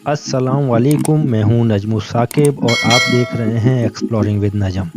अस्सलाम वालेकुम, मैं हूं नजमुल साकिब और आप देख रहे हैं एक्सप्लोरिंग विद नजम।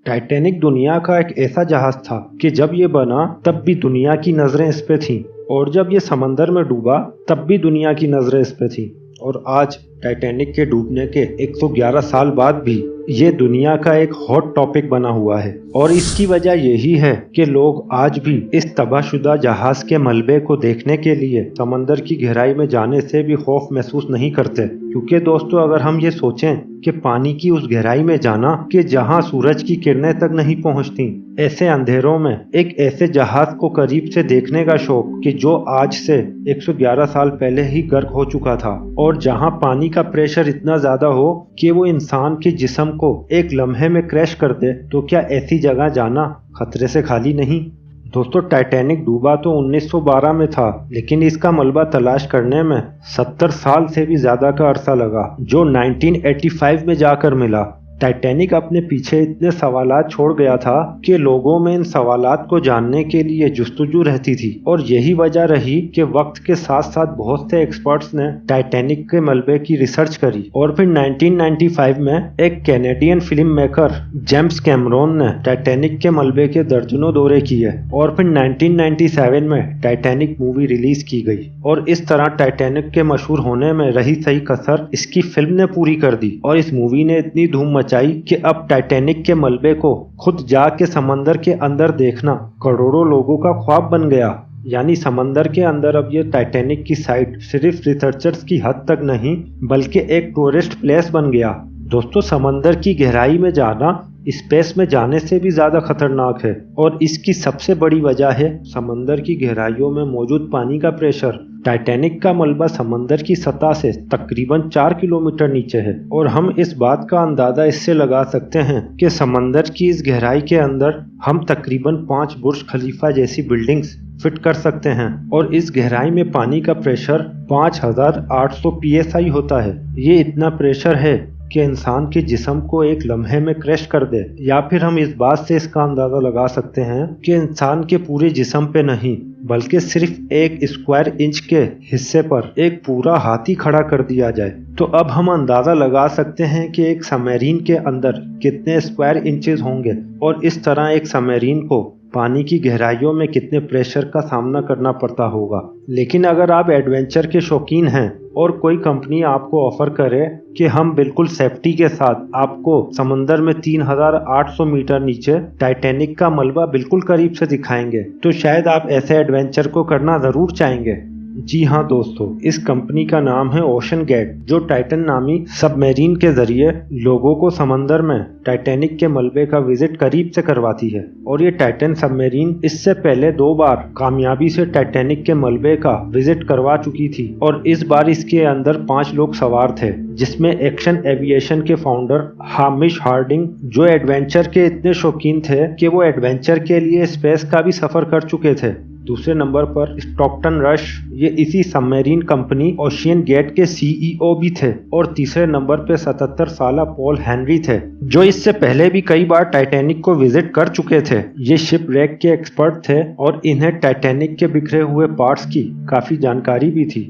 टाइटैनिक दुनिया का एक ऐसा जहाज था कि जब ये बना तब भी दुनिया की नज़रें इस पे थीं, और जब ये समंदर में डूबा तब भी दुनिया की नज़रें इस पे थीं। और आज टाइटैनिक के डूबने के 111 साल बाद भी ये दुनिया का एक हॉट टॉपिक बना हुआ है। और इसकी वजह यही है कि लोग आज भी इस तबाहशुदा जहाज के मलबे को देखने के लिए समंदर की गहराई में जाने से भी खौफ महसूस नहीं करते। क्योंकि दोस्तों, अगर हम ये सोचें कि पानी की उस गहराई में जाना कि जहां सूरज की किरणें तक नहीं पहुंचती, ऐसे अंधेरों में एक ऐसे जहाज को करीब से देखने का शौक कि जो आज से 111 साल पहले ही गर्क हो चुका था, और जहां पानी का प्रेशर इतना ज्यादा हो कि वो इंसान के जिस्म को एक लम्हे में क्रैश कर दे, तो क्या ऐसी जगह जाना खतरे से खाली नहीं? दोस्तों, टाइटैनिक डूबा तो 1912 में था, लेकिन इसका मलबा तलाश करने में 70 साल से भी ज्यादा का अरसा लगा, जो 1985 में जाकर मिला। टाइटैनिक अपने पीछे इतने सवालात छोड़ गया था कि लोगों में इन सवालात को जानने के लिए जुस्तजू रहती थी, और यही वजह रही कि वक्त के साथ साथ बहुत से एक्सपर्ट्स ने टाइटैनिक के मलबे की रिसर्च करी। और फिर 1995 में एक Canadian film maker James Cameron ने टाइटैनिक के मलबे के दर्जनों दौरे किए, और फिर 1997 में टाइटैनिक मूवी रिलीज की गई। और इस तरह टाइटैनिक के मशहूर होने में रही सही कसर इसकी फिल्म ने पूरी कर दी, और इस मूवी ने इतनी धूम कि अब टाइटैनिक के मलबे को खुद जाके समंदर के अंदर देखना करोड़ों लोगों का ख्वाब बन गया। यानी समंदर के अंदर अब ये टाइटैनिक की साइट सिर्फ रिसर्चर्स की हद तक नहीं, बल्कि एक टूरिस्ट प्लेस बन गया। दोस्तों, समंदर की गहराई में जाना स्पेस में जाने से भी ज्यादा खतरनाक है, और इसकी सबसे बड़ी वजह है समंदर की गहराइयों में मौजूद पानी का प्रेशर। टाइटैनिक का मलबा समंदर की सतह से तकरीबन 4 किलोमीटर नीचे है, और हम इस बात का अंदाजा इससे लगा सकते हैं कि समंदर की इस गहराई के अंदर हम तकरीबन 5 बुर्ज खलीफा जैसी बिल्डिंग्स फिट कर सकते हैं। और इस गहराई में पानी का प्रेशर 5800 psi होता है। ये इतना प्रेशर है कि इंसान के जिस्म को एक लम्हे में क्रैश कर दे। या फिर हम इस बात से इसका अंदाजा लगा सकते हैं कि इंसान के पूरे जिस्म पे नहीं, बल्कि सिर्फ एक स्क्वायर इंच के हिस्से पर एक पूरा हाथी खड़ा कर दिया जाए, तो अब हम अंदाजा लगा सकते हैं कि एक सबमरीन के अंदर कितने स्क्वायर इंचेस होंगे, और इस तरह एक सबमरीन को पानी की गहराइयों में कितने प्रेशर का सामना करना पड़ता होगा। लेकिन अगर आप एडवेंचर के शौकीन हैं और कोई कंपनी आपको ऑफर करे कि हम बिल्कुल सेफ्टी के साथ आपको समंदर में 3800 मीटर नीचे टाइटैनिक का मलबा बिल्कुल करीब से दिखाएंगे, तो शायद आप ऐसे एडवेंचर को करना जरूर चाहेंगे। जी हाँ दोस्तों, इस कंपनी का नाम है ओशन गेट, जो टाइटन नामी सबमरीन के जरिए लोगों को समंदर में टाइटैनिक के मलबे का विजिट करीब से करवाती है। और ये टाइटन सबमरीन इससे पहले 2 बार कामयाबी से टाइटैनिक के मलबे का विजिट करवा चुकी थी, और इस बार इसके अंदर 5 लोग सवार थे, जिसमें एक्शन एविएशन के फाउंडर हामिश हार्डिंग, जो एडवेंचर के इतने शौकीन थे कि वो एडवेंचर के लिए स्पेस का भी सफर कर चुके थे। दूसरे नंबर पर स्टॉकटन रश, ये इसी सबमरीन कंपनी ओशियन गेट के सीईओ भी थे। और तीसरे नंबर पे 77 साला पॉल हेनरी थे, जो इससे पहले भी कई बार टाइटैनिक को विजिट कर चुके थे। ये शिप रैक के एक्सपर्ट थे, और इन्हें टाइटैनिक के बिखरे हुए पार्ट्स की काफी जानकारी भी थी।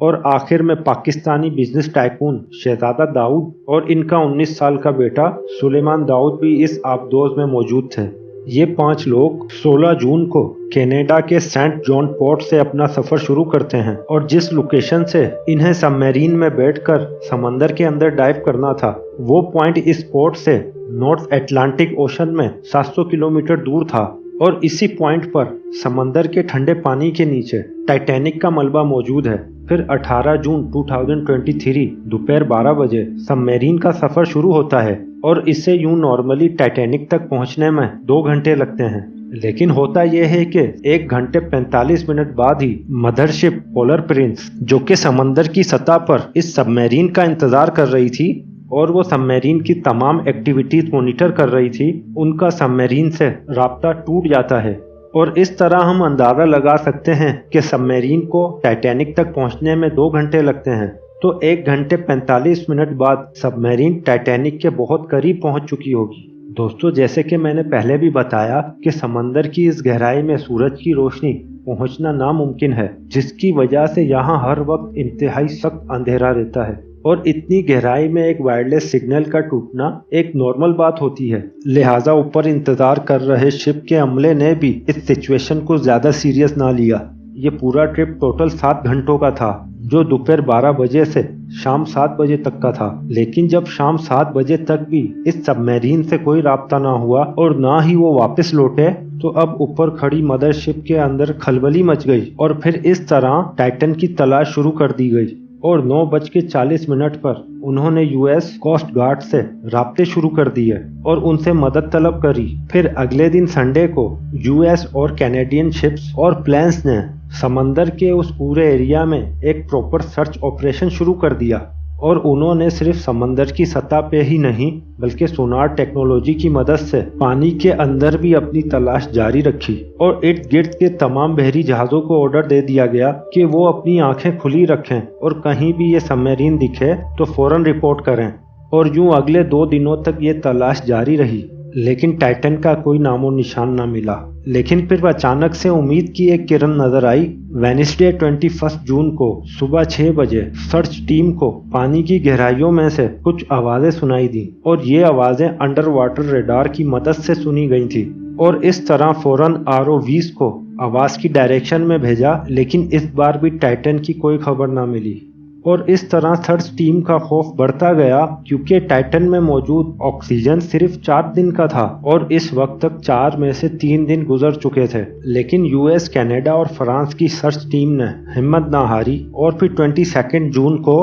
और आखिर में पाकिस्तानी बिजनेस टाइकून शहजादा दाऊद और इनका 19 साल का बेटा सुलेमान दाऊद भी इस आबदोज में मौजूद थे। ये 5 लोग 16 जून को कनाडा के सेंट जॉन पोर्ट से अपना सफर शुरू करते हैं, और जिस लोकेशन से इन्हें सबमरीन में बैठकर समंदर के अंदर डाइव करना था, वो पॉइंट इस पोर्ट से नॉर्थ अटलांटिक ओशन में 700 किलोमीटर दूर था। और इसी पॉइंट पर समंदर के ठंडे पानी के नीचे टाइटैनिक का मलबा मौजूद है। फिर 18 जून 2023 दोपहर 12 बजे सबमरीन का सफर शुरू होता है, और इससे यूं नॉर्मली टाइटैनिक तक पहुंचने में 2 घंटे लगते हैं। लेकिन होता यह है कि 1 घंटे 45 मिनट बाद ही मदरशिप पोलर प्रिंस, जो कि समंदर की सतह पर इस सबमरीन का इंतजार कर रही थी और वो सबमरीन की तमाम एक्टिविटीज मॉनिटर कर रही थी, उनका सबमरीन से राब्ता टूट जाता है। और इस तरह हम अंदाजा लगा सकते हैं कि सबमरीन को टाइटैनिक तक पहुंचने में 2 घंटे लगते हैं। तो 1 घंटे 45 मिनट बाद सबमरीन टाइटैनिक के बहुत करीब पहुंच चुकी होगी। दोस्तों, जैसे कि मैंने पहले भी बताया कि समंदर की इस गहराई में सूरज की रोशनी पहुंचना नामुमकिन है, जिसकी वजह से यहाँ हर वक्त इंतहाई सख्त अंधेरा रहता है और इतनी गहराई में एक वायरलेस सिग्नल का टूटना एक नॉर्मल बात होती है। लिहाजा ऊपर इंतजार कर रहे शिप के अमले ने भी इस सिचुएशन को ज्यादा सीरियस ना लिया। ये पूरा ट्रिप टोटल 7 घंटों का था, जो दोपहर 12 बजे से शाम 7 बजे तक का था। लेकिन जब शाम 7 बजे तक भी इस सबमरीन से कोई राब्ता ना हुआ और ना ही वो वापस लौटे, तो अब ऊपर खड़ी मदरशिप के अंदर खलबली मच गई और फिर इस तरह टाइटन की तलाश शुरू कर दी गई। और 9:40 पर उन्होंने यूएस कोस्ट गार्ड से राब्ते शुरू कर दिए और उनसे मदद तलब करी। फिर अगले दिन संडे को यूएस और कैनेडियन शिप्स और प्लेन्स ने समंदर के उस पूरे एरिया में एक प्रॉपर सर्च ऑपरेशन शुरू कर दिया और उन्होंने सिर्फ समंदर की सतह पे ही नहीं बल्कि सोनार टेक्नोलॉजी की मदद से पानी के अंदर भी अपनी तलाश जारी रखी। और इर्द गिर्द के तमाम बहरी जहाज़ों को ऑर्डर दे दिया गया कि वो अपनी आंखें खुली रखें और कहीं भी ये सबमरीन दिखे तो फौरन रिपोर्ट करें। और यूं अगले 2 दिनों तक ये तलाश जारी रही, लेकिन टाइटन का कोई नामो निशान न मिला। लेकिन फिर अचानक से उम्मीद की एक किरण नजर आई। वेडनेसडे 21 जून को सुबह 6 बजे सर्च टीम को पानी की गहराइयों में से कुछ आवाजें सुनाई दी और ये आवाजें अंडर वाटर रेडार की मदद से सुनी गई थी। और इस तरह फौरन ROVs को आवाज की डायरेक्शन में भेजा, लेकिन इस बार भी टाइटन की कोई खबर न मिली। और इस तरह सर्च टीम का खौफ बढ़ता गया, क्योंकि टाइटन में मौजूद ऑक्सीजन सिर्फ 4 दिन का था और इस वक्त तक 4 में से 3 दिन गुजर चुके थे। लेकिन यूएस, कनाडा और फ्रांस की सर्च टीम ने हिम्मत ना हारी और फिर 22 जून को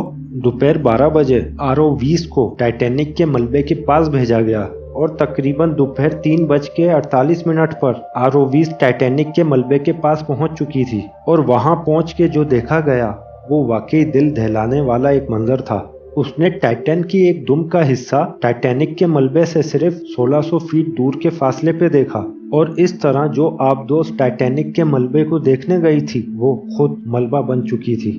दोपहर 12 बजे ROVs को टाइटैनिक के मलबे के पास भेजा गया और तकरीबन दोपहर 3:48 पर ROVs टाइटैनिक के मलबे के पास पहुंच चुकी थी। और वहां पहुंच के जो देखा गया वो वाकई दिल दहलाने वाला एक मंजर था। उसने टाइटन की एक दुम का हिस्सा टाइटैनिक के मलबे से सिर्फ 1600 फीट दूर के फासले पे देखा और इस तरह जो आबदोस टाइटैनिक के मलबे को देखने गई थी वो खुद मलबा बन चुकी थी।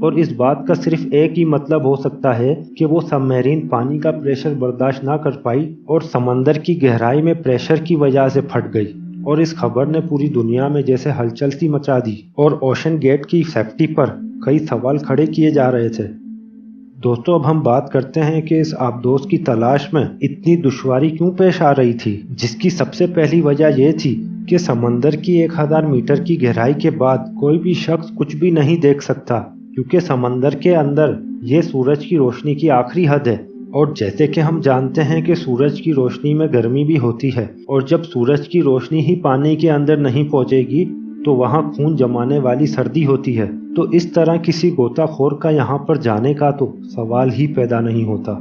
और इस बात का सिर्फ एक ही मतलब हो सकता है कि वो सबमरीन पानी का प्रेशर बर्दाश्त ना कर पाई और समंदर की गहराई में प्रेशर की वजह से फट गई। और इस खबर ने पूरी दुनिया में जैसे हलचल सी मचा दी और ओशन गेट की सेफ्टी पर कई सवाल खड़े किए जा रहे थे। दोस्तों, अब हम बात करते हैं कि इस आबदोस की तलाश में इतनी दुश्वारी क्यों पेश आ रही थी, जिसकी सबसे पहली वजह यह थी कि समंदर की 1000 मीटर की गहराई के बाद कोई भी शख्स कुछ भी नहीं देख सकता, क्योंकि समंदर के अंदर ये सूरज की रोशनी की आखिरी हद है। और जैसे कि हम जानते हैं कि सूरज की रोशनी में गर्मी भी होती है और जब सूरज की रोशनी ही पानी के अंदर नहीं पहुंचेगी तो वहाँ खून जमाने वाली सर्दी होती है। तो इस तरह किसी गोताखोर का यहाँ पर जाने का तो सवाल ही पैदा नहीं होता।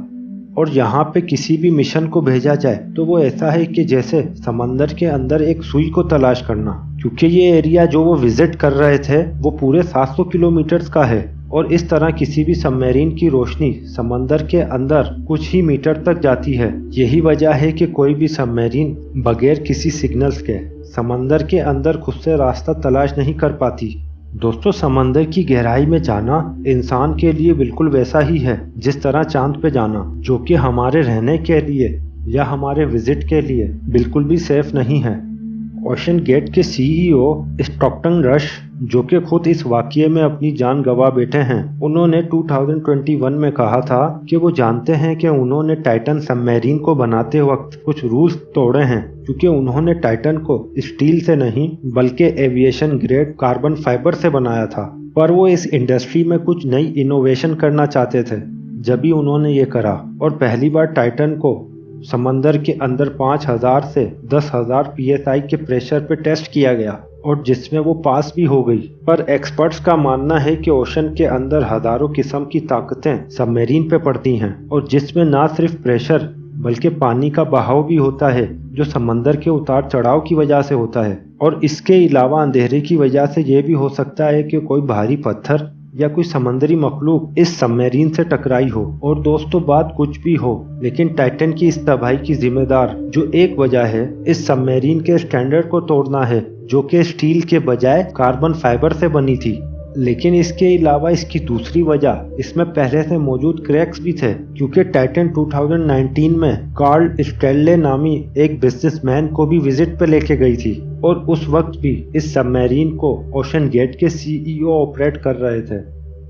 और यहाँ पे किसी भी मिशन को भेजा जाए तो वो ऐसा है कि जैसे समंदर के अंदर एक सुई को तलाश करना, क्योंकि ये एरिया जो वो विजिट कर रहे थे वो पूरे 700 किलोमीटर का है और इस तरह किसी भी सबमरीन की रोशनी समंदर के अंदर कुछ ही मीटर तक जाती है। यही वजह है कि कोई भी सबमरीन बगैर किसी सिग्नल्स के समंदर के अंदर खुद से रास्ता तलाश नहीं कर पाती। दोस्तों, समंदर की गहराई में जाना इंसान के लिए बिल्कुल वैसा ही है जिस तरह चांद पे जाना, जो कि हमारे रहने के लिए या हमारे विजिट के लिए बिल्कुल भी सेफ नहीं है। ओशन गेट के CEO स्टॉकटन रश, जो कि खुद इस वाक़ये में अपनी जान गंवा बैठे हैं, उन्होंने 2021 में कहा था कि वो जानते हैं कि उन्होंने टाइटन सबमरीन को बनाते वक्त कुछ रूल्स तोड़े हैं, क्योंकि उन्होंने टाइटन को स्टील से नहीं बल्कि एविएशन ग्रेड कार्बन फाइबर से बनाया था। पर वो इस इंडस्ट्री में कुछ नई इनोवेशन करना चाहते थे। जब भी उन्होंने ये करा और पहली बार टाइटन को समंदर के अंदर 5000 से 10,000 PSI के प्रेशर पे टेस्ट किया गया और जिसमें वो पास भी हो गई। पर एक्सपर्ट्स का मानना है कि ओशन के अंदर हजारों किस्म की ताकतें सबमरीन पे पड़ती हैं और जिसमें ना सिर्फ प्रेशर बल्कि पानी का बहाव भी होता है, जो समंदर के उतार चढ़ाव की वजह से होता है। और इसके अलावा अंधेरे की वजह से ये भी हो सकता है कि कोई भारी पत्थर या कोई समंदरी मखलूक इस सबमरीन से टकराई हो। और दोस्तों, बात कुछ भी हो, लेकिन टाइटन की इस तबाही की जिम्मेदार जो एक वजह है इस सबमरीन के स्टैंडर्ड को तोड़ना है, जो कि स्टील के बजाय कार्बन फाइबर से बनी थी। لیکن اس کے علاوہ اس کی دوسری وجہ اس میں پہلے سے موجود کریکس بھی تھے، کیونکہ ٹائٹن 2019 میں کارل اسٹینلے نامی ایک بزنس مین کو بھی وزٹ پہ لے کے گئی تھی، اور اس وقت بھی اس سب میرین کو اوشن گیٹ کے CEO آپریٹ کر رہے تھے۔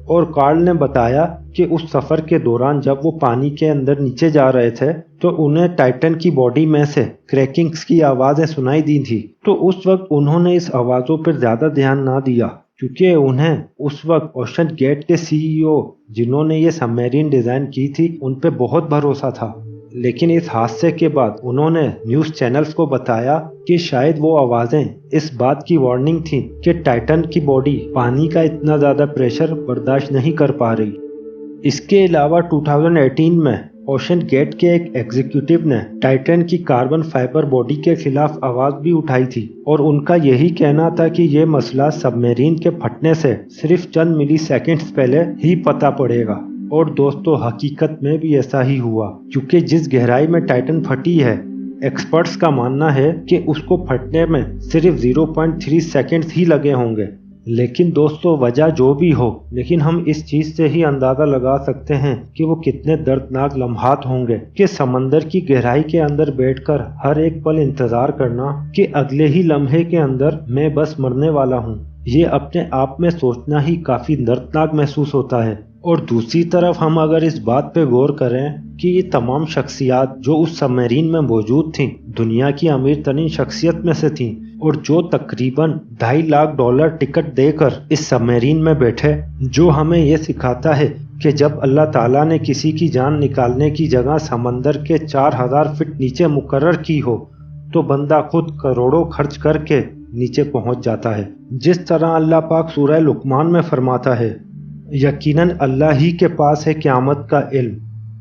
اور کارل نے بتایا کہ اس سفر کے دوران جب وہ پانی کے اندر نیچے جا رہے تھے تو انہیں ٹائٹن کی باڈی میں سے کریکنگز کی آوازیں سنائی دی تھی، تو اس وقت انہوں نے اس آوازوں پر زیادہ دھیان نہ دیا، کیونکہ انہیں اس وقت اوشن گیٹ کے CEO جنہوں نے یہ سب میرین ڈیزائن کی تھی ان پہ بہت بھروسہ تھا۔ لیکن اس حادثے کے بعد انہوں نے نیوز چینلز کو بتایا کہ شاید وہ آوازیں اس بات کی وارننگ تھیں کہ ٹائٹن کی باڈی پانی کا اتنا زیادہ پریشر برداشت نہیں کر پا رہی۔ اس کے علاوہ 2018 میں اوشن گیٹ کے ایک ایگزیکٹو نے ٹائٹن کی کاربن فائبر باڈی کے خلاف آواز بھی اٹھائی تھی، اور ان کا یہی کہنا تھا کہ یہ مسئلہ سب میرین کے پھٹنے سے صرف چند ملی سیکنڈز پہلے ہی پتہ پڑے گا۔ اور دوستو حقیقت میں بھی ایسا ہی ہوا، کیونکہ جس گہرائی میں ٹائٹن پھٹی ہے ایکسپرٹس کا ماننا ہے کہ اس کو پھٹنے میں صرف 0.3 سیکنڈز ہی لگے ہوں گے۔ لیکن دوستو وجہ جو بھی ہو، لیکن ہم اس چیز سے ہی اندازہ لگا سکتے ہیں کہ وہ کتنے دردناک لمحات ہوں گے کہ سمندر کی گہرائی کے اندر بیٹھ کر ہر ایک پل انتظار کرنا کہ اگلے ہی لمحے کے اندر میں بس مرنے والا ہوں۔ یہ اپنے آپ میں سوچنا ہی کافی دردناک محسوس ہوتا ہے۔ اور دوسری طرف ہم اگر اس بات پہ غور کریں کہ یہ تمام شخصیات جو اس سب میرین میں موجود تھیں دنیا کی امیر ترین شخصیت میں سے تھیں، اور جو تقریباً $2.5 لاکھ ٹکٹ دے کر اس سب میرین میں بیٹھے، جو ہمیں یہ سکھاتا ہے کہ جب اللہ تعالیٰ نے کسی کی جان نکالنے کی جگہ سمندر کے 4000 فٹ نیچے مقرر کی ہو تو بندہ خود کروڑوں خرچ کر کے نیچے پہنچ جاتا ہے۔ جس طرح اللہ پاک سورہ لقمان میں فرماتا ہے، یقیناً اللہ ہی کے پاس ہے قیامت کا علم،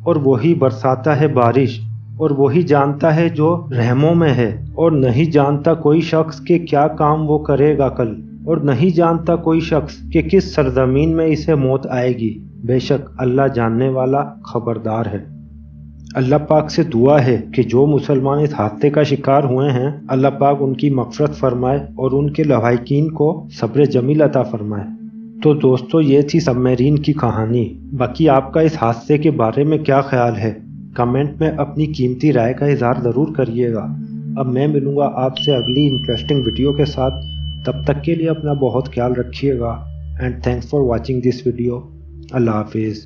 اور وہی برساتا ہے بارش، اور وہی جانتا ہے جو رحموں میں ہے، اور نہیں جانتا کوئی شخص کہ کیا کام وہ کرے گا کل، اور نہیں جانتا کوئی شخص کہ کس سرزمین میں اسے موت آئے گی، بے شک اللہ جاننے والا خبردار ہے۔ اللہ پاک سے دعا ہے کہ جو مسلمان اس حادثے کا شکار ہوئے ہیں اللہ پاک ان کی مغفرت فرمائے اور ان کے لواحقین کو صبر جمیل عطا فرمائے۔ تو دوستو یہ تھی سب میرین کی کہانی۔ باقی آپ کا اس حادثے کے بارے میں کیا خیال ہے؟ کمنٹ میں اپنی قیمتی رائے کا اظہار ضرور کریے گا۔ اب میں ملوں گا آپ سے اگلی انٹرسٹنگ ویڈیو کے ساتھ، تب تک کے لیے اپنا بہت خیال رکھیے گا، and thanks for watching this video. Allah حافظ۔